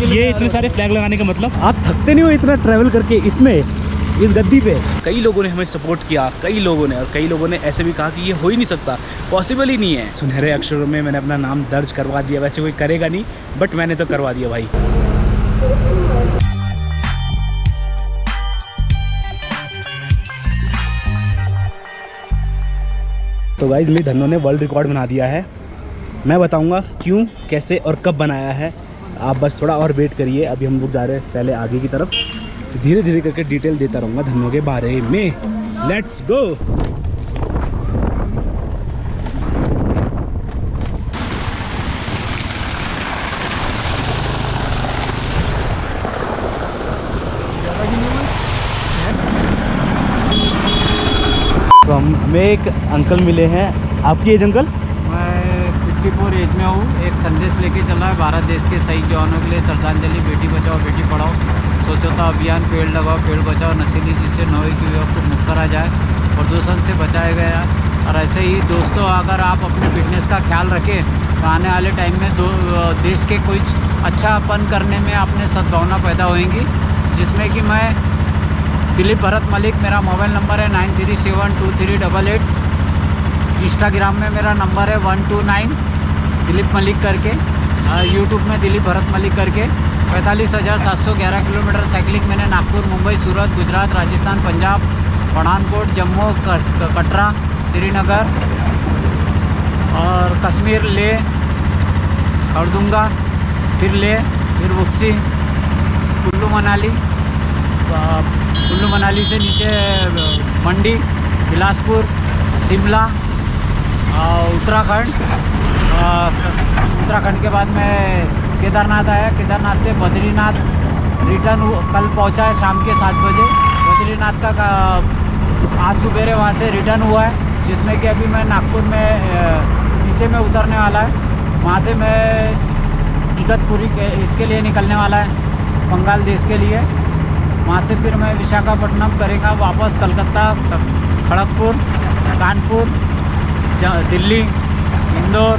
ये इतने सारे फ्लैग लगाने का मतलब आप थकते नहीं हो इतना ट्रैवल करके इसमें, इस गद्दी पे। कई लोगों ने हमें सपोर्ट किया, कई लोगों ने, और कई लोगों ने ऐसे भी कहा कि ये हो ही नहीं सकता, पॉसिबल ही नहीं है। सुनहरे अक्षरों में मैंने अपना नाम दर्ज करवा दिया। वैसे कोई करेगा नहीं, बट मैंने तो करवा दिया भाई। तो गाइस मेरे धन्नो ने वर्ल्ड रिकॉर्ड बना दिया है। मैं बताऊंगा क्यों, कैसे और कब बनाया है। आप बस थोड़ा और वेट करिए। अभी हम लोग जा रहे हैं पहले आगे की तरफ, धीरे धीरे करके डिटेल देता रहूँगा धन्नो के बारे में। Let's go. तो हमें एक अंकल मिले हैं। आपकी एज अंकल? मैं 54 एज में हूँ। एक संदेश लेके चला है भारत देश के शहीद जवानों के लिए श्रद्धांजलि, बेटी बचाओ बेटी पढ़ाओ स्वच्छता अभियान, पेड़ लगाओ पेड़ बचाओ, नशीली चीज़ से 9 युवक को मुक्त करा जाए, प्रदूषण से बचाया गया। और ऐसे ही दोस्तों, अगर आप अपने फिटनेस का ख्याल रखें तो आने वाले टाइम में देश के कुछ अच्छापन करने में अपने सद्भावना पैदा होएंगी, जिसमें कि मैं दिलीप भरत मलिक, मेरा मोबाइल नंबर है 93723888। इंस्टाग्राम में मेरा नंबर है 129 दिलीप मलिक करके, यूट्यूब में दिलीप भरत मलिक करके। 45,711 किलोमीटर साइकिलिंग मैंने नागपुर, मुंबई, सूरत, गुजरात, राजस्थान, पंजाब, पठानकोट, जम्मू, कटरा, श्रीनगर और कश्मीर, ले, खरदुंगा, फिर ले, फिर वुप्सी, कुल्लू मनाली, कुल्लू मनाली से नीचे मंडी, बिलासपुर, शिमला, उत्तराखंड। उत्तराखंड के बाद में केदारनाथ आया। केदारनाथ से बद्रीनाथ रिटर्न कल पहुंचा है शाम के 7 बजे। बद्रीनाथ का आज सुबेरे वहाँ से रिटर्न हुआ है, जिसमें कि अभी मैं नागपुर में नीचे में उतरने वाला है। वहाँ से मैं इगतपुरी इसके लिए निकलने वाला है, बंगाल देश के लिए। वहाँ से फिर मैं विशाखापट्टनम करेगा वापस, कलकत्ता, खड़गपुर, कानपुर, दिल्ली, इंदौर,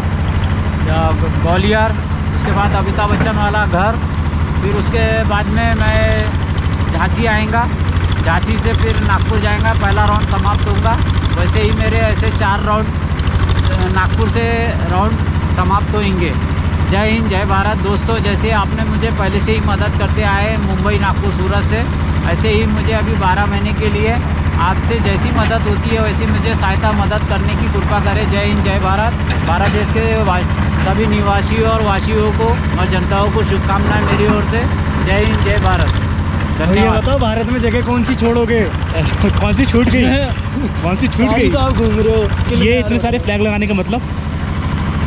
ग्वालियर, उसके बाद अमिताभ बच्चन वाला घर। फिर उसके बाद में मैं झांसी आएगा, झांसी से फिर नागपुर जाएगा, पहला राउंड समाप्त होगा। वैसे ही मेरे ऐसे 4 राउंड नागपुर से राउंड समाप्त होंगे। जय हिंद, जय भारत। दोस्तों, जैसे आपने मुझे पहले से ही मदद करते आए मुंबई, नागपुर, सूरत से, ऐसे ही मुझे अभी 12 महीने के लिए आपसे जैसी मदद होती है वैसी मुझे सहायता मदद करने की कृपा करें। जय हिंद, जय भारत। भारत देश के सभी निवासियों और वासियों को और जनताओं को शुभकामनाएं मेरी ओर से। जय हिंद, जय भारत। धन्यवाद। बताओ भारत में जगह कौन सी छोड़ोगे? कौन सी छूट गई? कौन सी छूट गई? आप घूम रहे हो। ये इतने सारे फ्लैग लगाने का मतलब?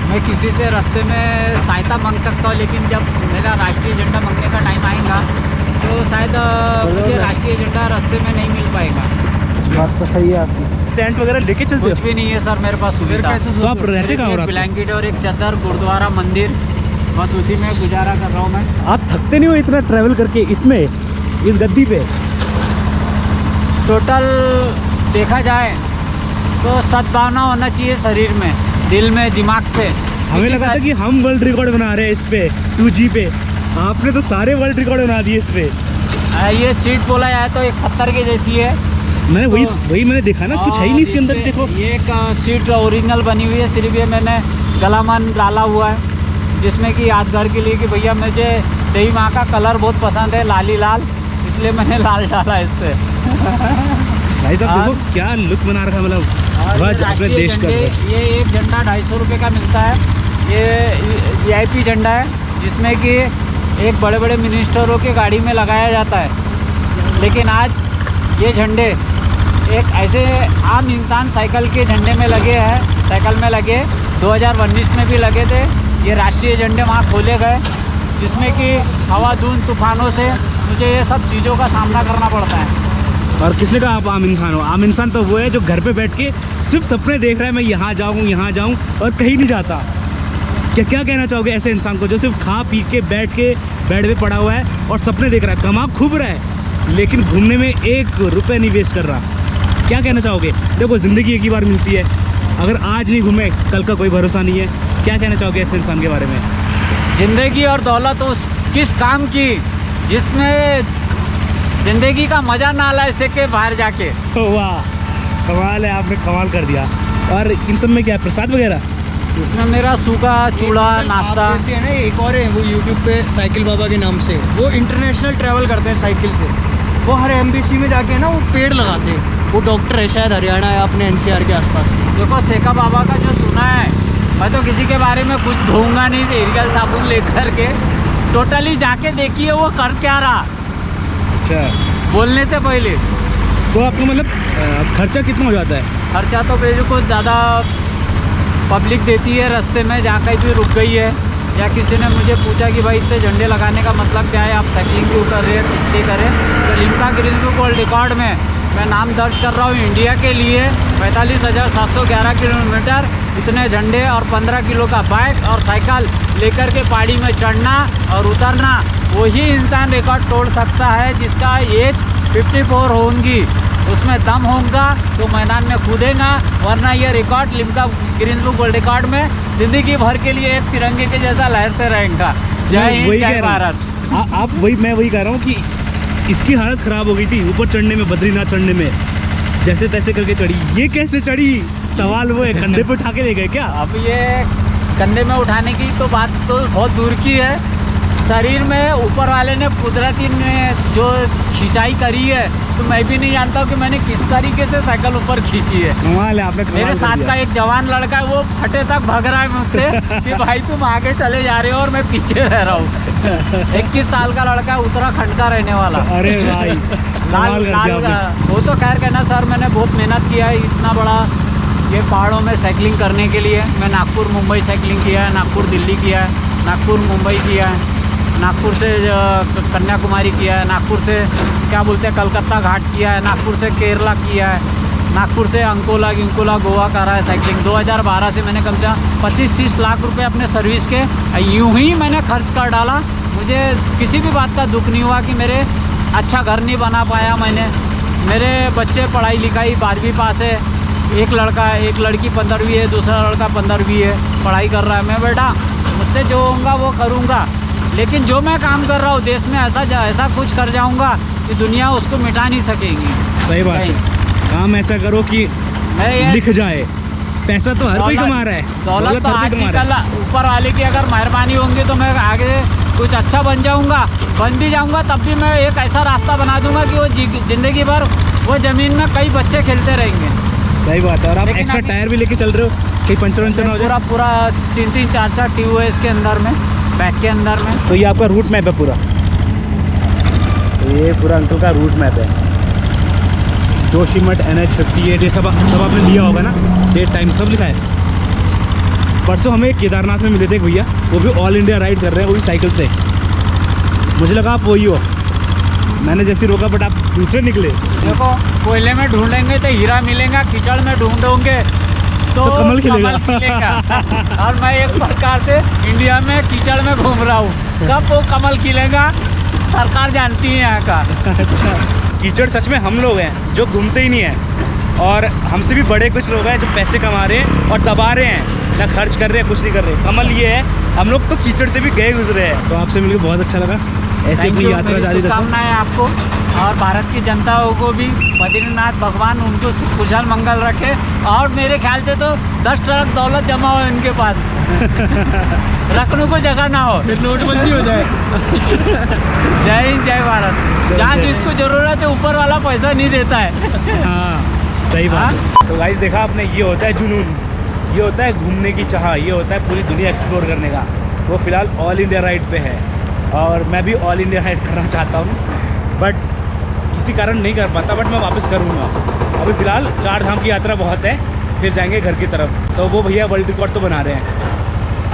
मैं किसी से रास्ते में सहायता मांग सकता हूँ, लेकिन जब मेरा राष्ट्रीय एजेंडा मांगने का टाइम आएगा तो शायद मुझे राष्ट्रीय एजेंडा रास्ते में नहीं मिल पाएगा। बात तो सही है आपकी। टेंट वगैरह लेके चलते हो? कुछ भी नहीं है सर मेरे पास सुविधा। तो आप रहते कहाँ हो? एक ब्लैंकेट और एक चादर, गुरुद्वारा, मंदिर, बस उसी में गुजारा कर रहा हूँ मैं। आप थकते नहीं हो इतना ट्रैवल करके इसमें, इस गद्दी पे? टोटल देखा जाए तो सद्भावना होना चाहिए शरीर में, दिल में, दिमाग पे। हमें लगा था कि हम वर्ल्ड रिकॉर्ड बना रहे हैं इस पे, 2G पे। आपने तो सारे वर्ल्ड रिकॉर्ड बना दिए इस पे। ये सीट बोला जाए तो एक पत्थर की जैसी है। मैंने वही मैंने देखा ना, कुछ है ही नहीं इसके अंदर। देखो, ये एक सीट ओरिजिनल बनी हुई है, सिर्फ ये मैंने गलामान डाला हुआ है, जिसमें कि यादगार के लिए कि भैया मुझे दही माँ का कलर बहुत पसंद है, लाली लाल, इसलिए मैंने लाल डाला इससे। भाई साहब देखो क्या लुक बना रखा, मतलब अपने देश का। ये एक झंडा 250 रुपये का मिलता है। ये VIP झंडा है, जिसमें कि एक बड़े बड़े मिनिस्टरों की गाड़ी में लगाया जाता है। लेकिन आज ये झंडे एक ऐसे आम इंसान साइकिल के झंडे में लगे हैं, साइकिल में लगे 2019 में भी लगे थे। ये राष्ट्रीय झंडे वहाँ खोले गए, जिसमें कि हवा, धूल, तूफानों से मुझे ये सब चीज़ों का सामना करना पड़ता है। और किसने कहा आप आम इंसान हो? आम इंसान तो वो है जो घर पे बैठ के सिर्फ सपने देख रहा है, मैं यहाँ जाऊँ और कहीं नहीं जाता। क्या कहना चाहोगे ऐसे इंसान को जो सिर्फ खा पी के बैठ के बेड पे पड़ा हुआ है और सपने देख रहा है, कमा खूब रहा है, लेकिन घूमने में 1 रुपये नहीं वेस्ट कर रहा? क्या कहना चाहोगे? देखो, ज़िंदगी एक ही बार मिलती है, अगर आज नहीं घूमे कल का कोई भरोसा नहीं है। क्या कहना चाहोगे ऐसे इंसान के बारे में? ज़िंदगी और दौलत किस काम की जिसमें ज़िंदगी का मज़ा ना ला सके बाहर जाके। वाह, कमाल है, आपने कमाल कर दिया। और इन सब में क्या है, प्रसाद वगैरह? इसमें मेरा सूखा चूड़ा नाश्ता। आप जैसे है ना, एक और है वो यूट्यूब पे साइकिल बाबा के नाम से, वो इंटरनेशनल ट्रैवल करते हैं साइकिल से। वो हर एमबीसी में जाके ना वो पेड़ लगाते हैं। वो डॉक्टर है, शायद हरियाणा या अपने एनसीआर के आसपास के। देखो सेका बाबा का जो सुना है, मैं तो किसी के बारे में कुछ दूंगा नहीं, एरियल साबुन लेकर के टोटली जाके देखिए वो कर क्या रहा अच्छा, बोलने से पहले। तो आपको मतलब खर्चा कितना हो जाता है? खर्चा तो बेजो कुछ ज़्यादा पब्लिक देती है रास्ते में, जहाँ कहीं भी रुक गई है या किसी ने मुझे पूछा कि भाई इतने झंडे लगाने का मतलब क्या है, आप साइकिलिंग क्यों कर रहे हैं, किस लिए करें, तो Limca Guinness book world record में मैं नाम दर्ज कर रहा हूँ इंडिया के लिए। 45,711 किलोमीटर, इतने झंडे और 15 किलो का बाइक और साइकिल लेकर के पहाड़ी में चढ़ना और उतरना, वही इंसान रिकॉर्ड तोड़ सकता है जिसका एज 54 होंगी, उसमें दम होगा तो मैदान में कूदेगा, वरना ये record Limca Guinness book world record में ज़िंदगी भर के लिए एक तिरंगे के जैसा लहरते रहेगा। जय हिंद, जय भारत। आप वही, मैं वही कह रहा हूँ कि इसकी हालत ख़राब हो गई थी ऊपर चढ़ने में, बद्रीनाथ चढ़ने में, जैसे तैसे करके चढ़ी। ये कैसे चढ़ी? सवाल वो है, कंधे पे उठा के ले गए क्या? अब ये कंधे में उठाने की तो बात तो बहुत दूर की है, शरीर में ऊपर वाले ने कुदरती ने जो खिंचाई करी है, तो मैं भी नहीं जानता हूँ कि मैंने किस तरीके से साइकिल ऊपर खींची है। कमाल है, आपने कमाल मेरे कर साथ दिया। का एक जवान लड़का है, वो फटे तक भाग रहा है मुझसे कि भाई तुम आगे चले जा रहे हो और मैं पीछे रह रहा हूँ। 21 साल का लड़का है, उत्तराखंड का रहने वाला। अरे भाई, कमाल कर दिया आपने। वो तो खैर कहना सर, मैंने बहुत मेहनत किया है इतना बड़ा ये पहाड़ों में साइकिलिंग करने के लिए। मैं नागपुर मुंबई साइकिलिंग किया है, नागपुर दिल्ली किया है, नागपुर मुंबई किया है, नागपुर से कन्याकुमारी किया है, नागपुर से क्या बोलते हैं कलकत्ता घाट किया है, नागपुर से केरला किया है, नागपुर से अंकोला गोवा करा है साइकिलिंग। 2012 से मैंने कम से कम 25-30 लाख रुपए अपने सर्विस के यूं ही मैंने खर्च कर डाला। मुझे किसी भी बात का दुख नहीं हुआ कि मेरे अच्छा घर नहीं बना पाया मैंने। मेरे बच्चे पढ़ाई लिखाई 12वीं पास है, एक लड़का है, एक लड़की 15वीं है, दूसरा लड़का 15वीं है, पढ़ाई कर रहा है। मैं बेटा मुझसे जो होगा वो करूँगा, लेकिन जो मैं काम कर रहा हूँ देश में ऐसा कुछ कर जाऊँगा कि दुनिया उसको मिटा नहीं सकेगी। सही बात है, काम ऐसा करो कि लिख जाए। पैसा तो हर कोई कमा रहा है, दौलत तो हर कोई आज कमा रहा है। निकल, ऊपर वाले की अगर मेहरबानी होंगी तो मैं आगे कुछ अच्छा बन जाऊंगा, बन भी जाऊंगा, तब भी मैं एक ऐसा रास्ता बना दूंगा कि वो ज़िंदगी भर वो ज़मीन में कई बच्चे खेलते रहेंगे। सही बात है। और आप एक्स्ट्रा टायर भी लेके चल रहे हो, कहीं पंचर वंचर ना हो जाए। पूरा 3-3, 4-4 ट्यूब है इसके अंदर में, बैक के अंदर में। तो ये आपका रूट मैप है पूरा, तो ये पूरा अंकल का रूट मैप है। जोशीमठ NH58 ये सब आपने लिया होगा ना, डेट टाइम सब लिखा है। परसों हमें केदारनाथ में मिले थे एक भैया, वो भी ऑल इंडिया राइड कर रहे हैं, वो भी साइकिल से। मुझे लगा आप वही हो, मैंने जैसे रोका बट आप दूसरे निकले। देखो कोयले में ढूंढेंगे तो हीरा मिलेगा, कीचड़ में ढूंढोगे तो कमल खिलेगा। और मैं एक प्रकार से इंडिया में कीचड़ में घूम रहा हूँ, कब वो कमल खिलेगा सरकार जानती है यहाँ का। अच्छा, कीचड़ सच में हम लोग हैं जो घूमते ही नहीं हैं, और हमसे भी बड़े कुछ लोग हैं जो पैसे कमा रहे हैं और दबा रहे हैं, ना खर्च कर रहे हैं, कुछ नहीं कर रहे। कमल ये है, हम लोग तो कीचड़ से भी गए गुजरे हैं। तो आपसे मिलकर बहुत अच्छा लगा, ऐसे अपनी यात्रा जारी रखो। शुभकामनाएं आपको और भारत की जनता को भी। बद्रीनाथ भगवान उनको कुशल मंगल रखे, और मेरे ख्याल से तो 10 ट्रक दौलत जमा हो इनके पास रखने को जगह ना हो, फिर नोटबंदी हो जाए। जय हिंद, जय भारत। जहाँ जिसको ज़रूरत है ऊपर वाला पैसा नहीं देता है। हाँ सही बात है। तो गाइस देखा आपने, ये होता है जुनून, ये होता है घूमने की चाह, ये होता है पूरी दुनिया एक्सप्लोर करने का। वो फिलहाल ऑल इंडिया राइड पे है और मैं भी ऑल इंडिया राइड करना चाहता हूँ, बट किसी कारण नहीं कर पाता, बट मैं वापस करूँगा। अभी फ़िलहाल 4 धाम की यात्रा बहुत है, फिर जाएंगे घर की तरफ। तो वो भैया वर्ल्ड रिकॉर्ड तो बना रहे हैं।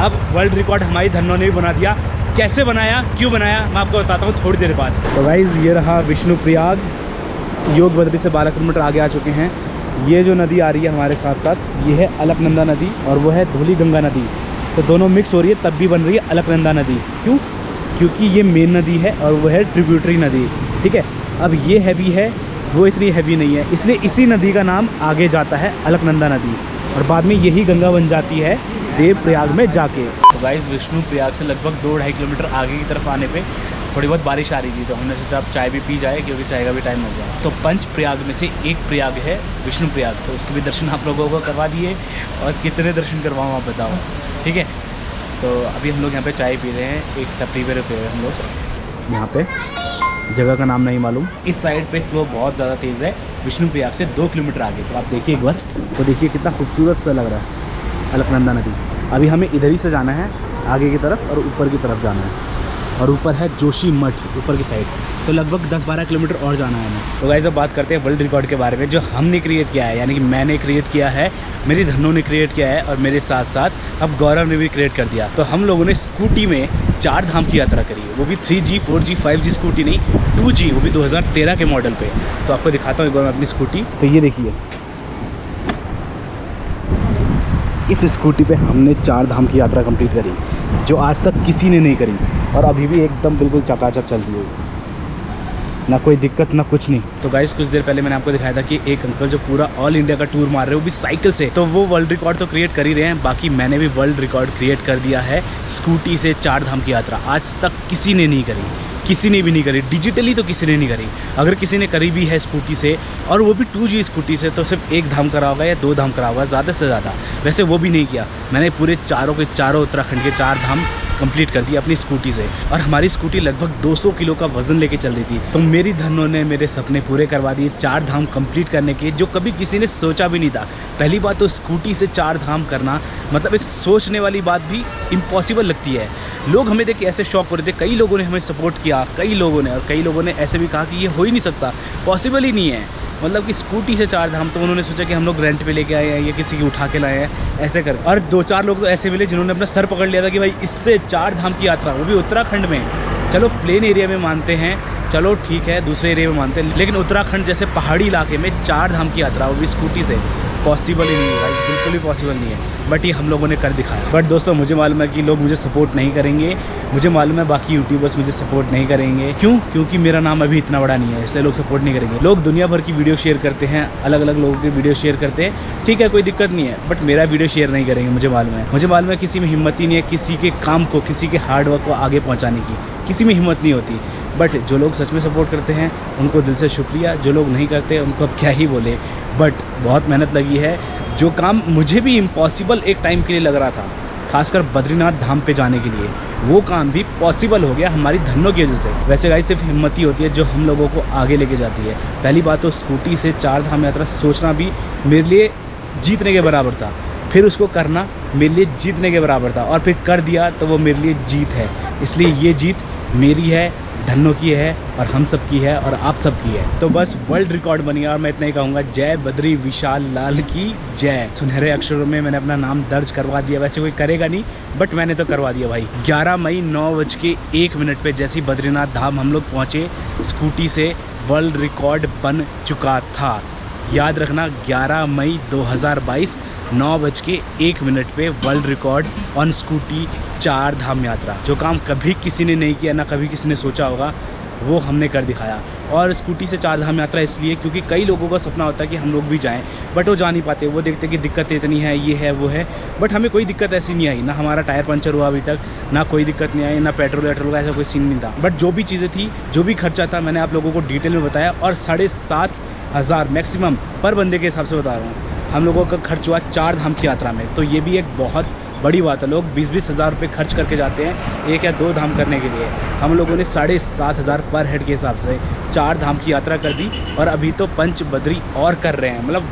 अब वर्ल्ड रिकॉर्ड हमारी धन्नों ने भी बना दिया। कैसे बनाया, क्यों बनाया, मैं आपको बताता हूँ थोड़ी देर बाद। तो गाइज़ ये रहा विष्णुप्रयाग, योग बद्री से 12 किलोमीटर आगे आ चुके हैं। ये जो नदी आ रही है हमारे साथ साथ, ये है अलकनंदा नदी और वो है धौली गंगा नदी। तो दोनों मिक्स हो रही है, तब भी बन रही है अलकनंदा नदी। क्यों? क्योंकि ये मेन नदी है और वो है ट्रिब्यूटरी नदी, ठीक है। अब ये हैवी है, वो इतनी हैवी नहीं है, इसलिए इसी नदी का नाम आगे जाता है अलकनंदा नदी, और बाद में यही गंगा बन जाती है देवप्रयाग में जाके। तो गाइस विष्णु प्रयाग से लगभग 2-2.5 किलोमीटर आगे की तरफ आने पे थोड़ी बहुत बारिश आ रही थी, तो हमने सोचा अब चाय भी पी जाए क्योंकि चाय का भी टाइम हो गया। तो 5 प्रयाग में से एक प्रयाग है विष्णु प्रयाग, तो उसके भी दर्शन आप लोगों को करवा दिए। और कितने दर्शन करवाऊँ आप बताओ, ठीक है। तो अभी हम लोग यहाँ पे चाय पी रहे हैं, एक टपरी पे रुके हुए हम लोग। यहाँ पे जगह का नाम नहीं मालूम। इस साइड पे फ्लो बहुत ज़्यादा तेज़ है विष्णु प्रयाग से 2 किलोमीटर आगे। तो आप देखिए एक बार, तो देखिए कितना खूबसूरत सा लग रहा है अलकनंदा नदी। अभी हमें इधर ही से जाना है आगे की तरफ और ऊपर की तरफ जाना है, और ऊपर है जोशी मठ ऊपर की साइड, तो लगभग 10-12 किलोमीटर और जाना है हमें। तो गाइस अब बात करते हैं वर्ल्ड रिकॉर्ड के बारे में, जो हमने क्रिएट किया है, यानी कि मैंने क्रिएट किया है, मेरी धन्नो ने क्रिएट किया है, और मेरे साथ साथ अब गौरव ने भी क्रिएट कर दिया। तो हम लोगों ने स्कूटी में 4 धाम की यात्रा करी है, वो भी 3G 4G 5G स्कूटी नहीं, 2G, वो भी 2013 के मॉडल पे। तो आपको दिखाता हूँ एक बार मैं अपनी स्कूटी। तो ये देखिए, इस स्कूटी पे हमने 4 धाम की यात्रा कंप्लीट करी, जो आज तक किसी ने नहीं करी, और अभी भी एकदम बिल्कुल चकाचक चल रही है, ना कोई दिक्कत ना कुछ नहीं। तो गाइस कुछ देर पहले मैंने आपको दिखाया था कि एक अंकल जो पूरा ऑल इंडिया का टूर मार रहे हैं, वो भी साइकिल से, तो वो वर्ल्ड रिकॉर्ड तो क्रिएट कर ही रहे हैं। बाकी मैंने भी वर्ल्ड रिकॉर्ड क्रिएट कर दिया है स्कूटी से 4 धाम की यात्रा। आज तक किसी ने नहीं करी, किसी ने भी नहीं करी, डिजिटली तो किसी ने नहीं करी। अगर किसी ने करी भी है स्कूटी से, और वो भी 2G स्कूटी से, तो सिर्फ 1 धाम करा होगा या 2 धाम करा होगा ज़्यादा से ज़्यादा। वैसे वो भी नहीं किया मैंने, पूरे चारों के चारों उत्तराखंड के 4 धाम कंप्लीट कर दिया अपनी स्कूटी से। और हमारी स्कूटी लगभग 200 किलो का वजन लेके चल रही थी। तो मेरी धन्नो ने मेरे सपने पूरे करवा दिए 4 धाम कंप्लीट करने के, जो कभी किसी ने सोचा भी नहीं था। पहली बात तो स्कूटी से 4 धाम करना मतलब एक सोचने वाली बात भी इम्पॉसिबल लगती है। लोग हमें देख के ऐसे शॉक हो रहे थे, कई लोगों ने हमें सपोर्ट किया, कई लोगों ने, और कई लोगों ने ऐसे भी कहा कि ये हो ही नहीं सकता, पॉसिबल ही नहीं है। मतलब कि स्कूटी से 4 धाम, तो उन्होंने सोचा कि हम लोग रेंट पे लेके आए हैं या किसी की उठा के लाए हैं, ऐसे कर। और 2-4 लोग तो ऐसे मिले जिन्होंने अपना सर पकड़ लिया था कि भाई इससे 4 धाम की यात्रा, वो भी उत्तराखंड में। चलो प्लेन एरिया में मानते हैं, चलो ठीक है, दूसरे एरिया में मानते हैं, लेकिन उत्तराखंड जैसे पहाड़ी इलाके में 4 धाम की यात्रा, वो भी स्कूटी से, पॉसिबल ही नहीं है, बिल्कुल भी पॉसिबल नहीं है। बट ये हम लोगों ने कर दिखाया। बट दोस्तों मुझे मालूम है कि लोग मुझे सपोर्ट नहीं करेंगे, मुझे मालूम है बाकी यूट्यूबर्स मुझे सपोर्ट नहीं करेंगे। क्यों? क्योंकि मेरा नाम अभी इतना बड़ा नहीं है, इसलिए लोग सपोर्ट नहीं करेंगे। लोग दुनिया भर की वीडियो शेयर करते हैं, अलग अलग लोगों की वीडियो शेयर करते हैं, ठीक है, कोई दिक्कत नहीं है, बट मेरा वीडियो शेयर नहीं करेंगे। मुझे मालूम है किसी में हिम्मत ही नहीं है किसी के काम को, किसी के हार्डवर्क को आगे पहुँचाने की, किसी में हिम्मत नहीं होती। बट जो लोग सच में सपोर्ट करते हैं उनको दिल से शुक्रिया, जो लोग नहीं करते उनको अब क्या ही बोले। बट बहुत मेहनत लगी है, जो काम मुझे भी इम्पॉसिबल एक टाइम के लिए लग रहा था, खासकर बद्रीनाथ धाम पे जाने के लिए, वो काम भी पॉसिबल हो गया हमारी धन्नो की वजह से। वैसे गाइस सिर्फ हिम्मत ही होती है जो हम लोगों को आगे लेके जाती है। पहली बात तो स्कूटी से 4 धाम यात्रा सोचना भी मेरे लिए जीतने के बराबर था, फिर उसको करना मेरे लिए जीतने के बराबर था, और फिर कर दिया तो वो मेरे लिए जीत है। इसलिए ये जीत मेरी है, धन्नो की है, और हम सब की है, और आप सब की है। तो बस वर्ल्ड रिकॉर्ड बन गया, और मैं इतना ही कहूँगा, जय बद्री विशाल लाल की जय। सुनहरे अक्षरों में मैंने अपना नाम दर्ज करवा दिया। वैसे कोई करेगा नहीं, बट मैंने तो करवा दिया भाई। 11 मई 9:01 पे जैसे ही बद्रीनाथ धाम हम लोग पहुँचे, स्कूटी से वर्ल्ड रिकॉर्ड बन चुका था। याद रखना, 11 मई 2022 9:01 पे वर्ल्ड रिकॉर्ड ऑन स्कूटी 4 धाम यात्रा। जो काम कभी किसी ने नहीं किया, ना कभी किसी ने सोचा होगा, वो हमने कर दिखाया। और स्कूटी से 4 धाम यात्रा इसलिए क्योंकि कई लोगों का सपना होता है कि हम लोग भी जाएं, बट वो जा नहीं पाते। वो देखते कि दिक्कतें इतनी है, ये है वो है, बट हमें कोई दिक्कत ऐसी नहीं आई। ना हमारा टायर पंचर हुआ अभी तक, ना कोई दिक्कत नहीं आई, ना पेट्रोल वेट्रोल का ऐसा कोई सीन नहीं था। बट जो भी चीज़ें थी, जो भी खर्चा था, मैंने आप लोगों को डिटेल में बताया। और 7,500 मैक्सिमम पर बंदे के हिसाब से बता रहा हूँ, हम लोगों का खर्च हुआ 4 धाम की यात्रा में। तो ये भी एक बहुत बड़ी बात है। लोग 20-20 हज़ार रुपये खर्च करके जाते हैं 1 या 2 धाम करने के लिए। हम लोगों ने 7,500 पर हेड के हिसाब से 4 धाम की यात्रा कर दी, और अभी तो पंच बद्री और कर रहे हैं। मतलब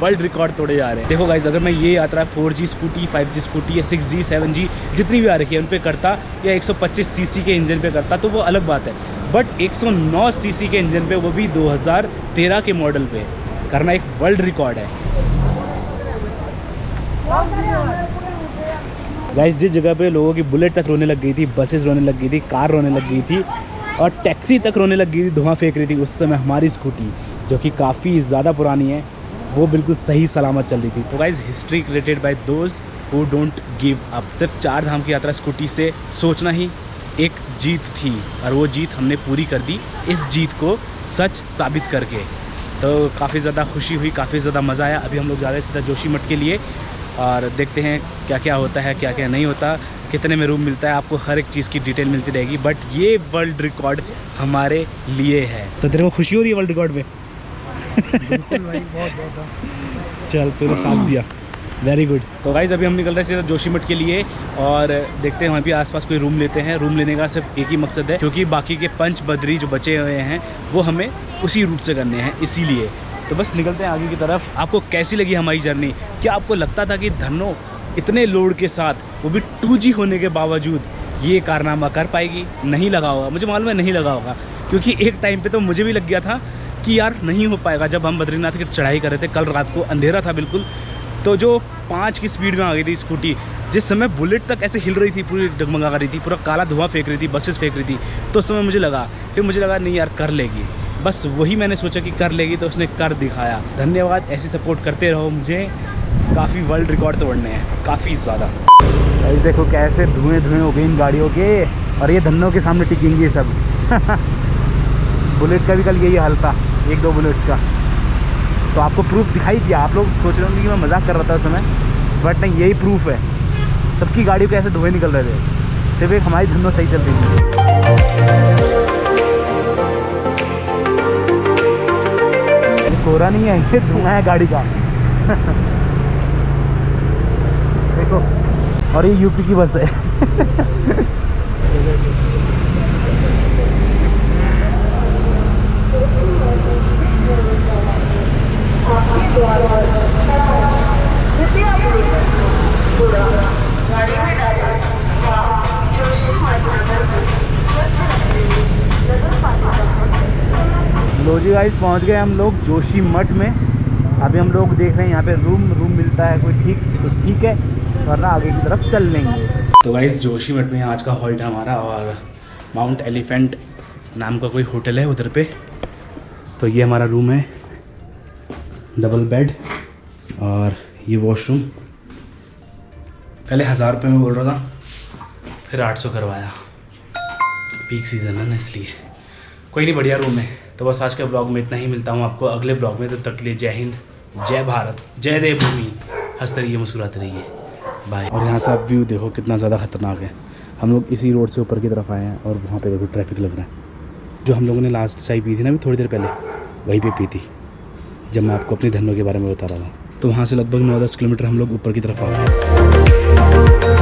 वर्ल्ड रिकॉर्ड तोड़े जा रहे हैं। देखो गाइस, अगर मैं ये यात्रा 4G स्कूटी, 5G स्कूटी या 6G 7G जितनी भी आ रही है उन पे करता, या 125 सीसी के इंजन पे करता, तो वो अलग बात है। बट 109 सीसी के इंजन पे, वो भी 2013 के मॉडल पे करना एक वर्ल्ड रिकॉर्ड है। गाइस, जिस जगह पे लोगों की बुलेट तक रोने लग गई थी, बसेस रोने लग गई थी, कार रोने लग गई थी, और टैक्सी तक रोने लग गई थी, धुआं फेंक रही थी, उस समय हमारी स्कूटी, जो कि काफ़ी ज़्यादा पुरानी है, वो बिल्कुल सही सलामत चल रही थी। तो guys, history created by those who don't give up. सिर्फ 4 धाम की यात्रा स्कूटी से सोचना ही एक जीत थी, और वो जीत हमने पूरी कर दी, इस जीत को सच साबित करके। तो काफ़ी ज़्यादा खुशी हुई, काफ़ी ज़्यादा मज़ा आया। अभी हम लोग जा रहे हैं सीधा जोशी मठ के लिए। और देखते हैं क्या क्या होता है, क्या क्या नहीं होता, कितने में रूम मिलता है, आपको हर एक चीज़ की डिटेल मिलती रहेगी। बट ये वर्ल्ड रिकॉर्ड हमारे लिए है। तो तेरे को खुशी हो रही है वर्ल्ड रिकॉर्ड में? बिल्कुल भाई, बहुत ज़्यादा। चल तूने साथ दिया, वेरी गुड। तो गाइज़ अभी हम निकल रहे हैं सीधा जोशीमठ के लिए और देखते हैं वहाँ भी आसपास कोई रूम लेते हैं। रूम लेने का सिर्फ एक ही मकसद है, क्योंकि बाकी के पंच बद्री जो बचे हुए हैं वो हमें उसी रूट से करने हैं, इसीलिए। तो बस निकलते हैं आगे की तरफ। आपको कैसी लगी हमारी जर्नी? क्या आपको लगता था कि धन्नो इतने लोड के साथ, वो भी 2G होने के बावजूद, ये कारनामा कर पाएगी? नहीं लगा होगा, मुझे मालूम है नहीं लगा होगा, क्योंकि एक टाइम पे तो मुझे भी लग गया था कि यार नहीं हो पाएगा। जब हम बद्रीनाथ की चढ़ाई कर रहे थे, कल रात को अंधेरा था बिल्कुल, तो जो 5 की स्पीड में आ गई थी स्कूटी, जिस समय बुलेट तक ऐसे हिल रही थी, पूरी डगमगा रही थी, पूरा काला धुआं फेंक रही थी, बसेस फेंक रही थी, तो उस समय मुझे लगा नहीं यार कर लेगी। बस वही मैंने सोचा कि कर लेगी, तो उसने कर दिखाया। धन्यवाद, ऐसी सपोर्ट करते रहो मुझे। काफ़ी वर्ल्ड रिकॉर्ड तोड़ने हैं, काफ़ी ज़्यादा। भाई देखो कैसे धुएं हो गए इन गाड़ियों के, और ये धन्नों के सामने टिकेंगे ये सब। बुलेट का भी कल यही हाल था, 1-2 बुलेट्स का। तो आपको प्रूफ दिखाई दिया। आप लोग सोच रहे होंगे कि मैं मजाक कर रहा था उस समय, बट नहीं, यही प्रूफ है। सबकी गाड़ियों के ऐसे धुएं निकल रहे थे, सिर्फ एक हमारी धन्नो सही चल रही थी। कोहरा नहीं है, ये धुआं है गाड़ी का। देखो, और ये यूपी की बस है। लो जी गाइस, पहुंच गए हम लोग जोशीमठ में। अभी हम लोग देख रहे हैं यहाँ पे रूम मिलता है कोई ठीक, तो ठीक है, वरना आगे की तरफ चल लेंगे। तो गाइस जोशीमठ में आज का हॉल्ट है हमारा, और माउंट एलिफेंट नाम का कोई होटल है उधर पे। तो ये हमारा रूम है, डबल बेड, और ये वॉशरूम। पहले 1000 रुपये में बोल रहा था, फिर 800 करवाया। पीक सीज़न है ना, इसलिए। कोई नहीं, बढ़िया रूम है। तो बस आज के ब्लॉग में इतना ही। मिलता हूँ आपको अगले ब्लॉग में। तब तक के लिए जय हिंद, जय भारत, जय देवभूमि। हंसते रहिए, मुस्कुराते रहिए, बाय। और यहाँ से आप व्यू देखो कितना ज़्यादा खतरनाक है। हम लोग इसी रोड से ऊपर की तरफ आए हैं, और वहाँ पे देखो ट्रैफिक लग रहा है। जो हम लोगों ने लास्ट चाय पी थी ना अभी थोड़ी देर पहले, वहीं पे पी थी, जब मैं आपको अपनी धन्नों के बारे में बता रहा था। तो वहाँ से लगभग 9-10 किलोमीटर हम लोग ऊपर की तरफ आ गए।